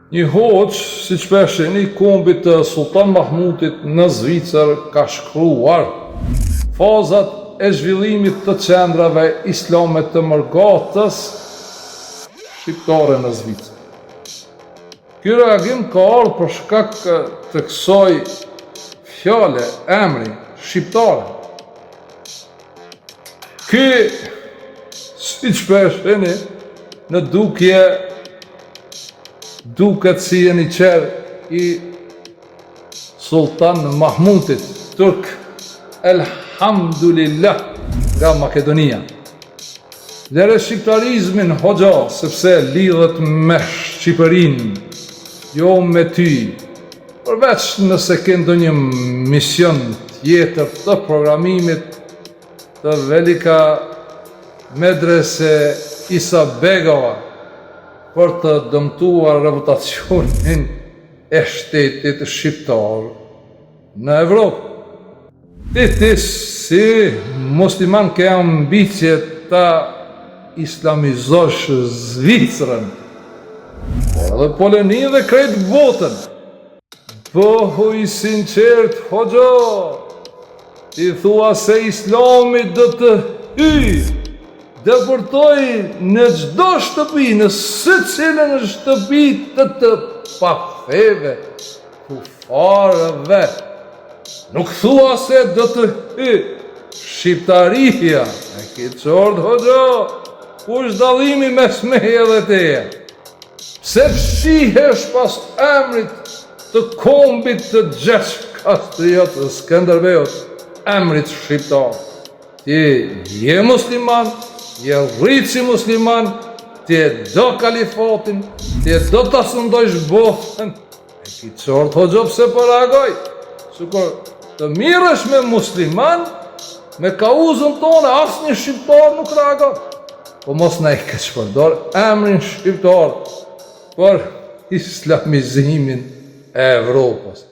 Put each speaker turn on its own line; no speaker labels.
Një hoç, si që pesheni, kombit të Sultan Mahmutit në Zvicër ka shkruar fazat e zhvillimit të qendrave islame të Mërgatës shqiptare në Zvicër. Ky reagim ka ardhur për shkak të kësaj fjale, emri shqiptare. Ky, si që pesheni, në dukje duket si e një qerë i Sultan Mahmutit, turk, elhamdulillah, nga Makedonia. Lere shqiptarizmin hoxha, sepse lidhet me Shqipërinë, jo me ty, përveç nëse ke ndonjë mision tjetër të programimit të Velika Medrese Isa Begova për të dëmtuar reputacionin e shtetit shqiptar në Evropë. Ti si musliman ke ambicje ta islamizosh Zvicrën, edhe Poloninë dhe krejt botën. Bëhu i sinqert, hoxha, ti thua se Islami do të hyjë, dëpërtoj në gjdo shtëpi, në secilën në shtëpi të paktheve, kufarëve. Nuk thua se do të hyjë shqiptaria, e ki qordë, hoxha, ku është dallimi mes meje dhe teje? Pse fshihesh pas emrit të kombit të Gjergj Kastriot dhe Skënderbeut, emrit shqiptar? Ti je musliman, je rritë si musliman, ti do kalifatin, ti do të sëndojsh botën. E ki qort, hoxha, pse për reagoj? Sukur të mirësh me musliman, me kauzën tonë, asë një shqiptar nuk reagoj. Po mos në e këtë shpërdor emrin shqiptar për islamizimin e Evropës.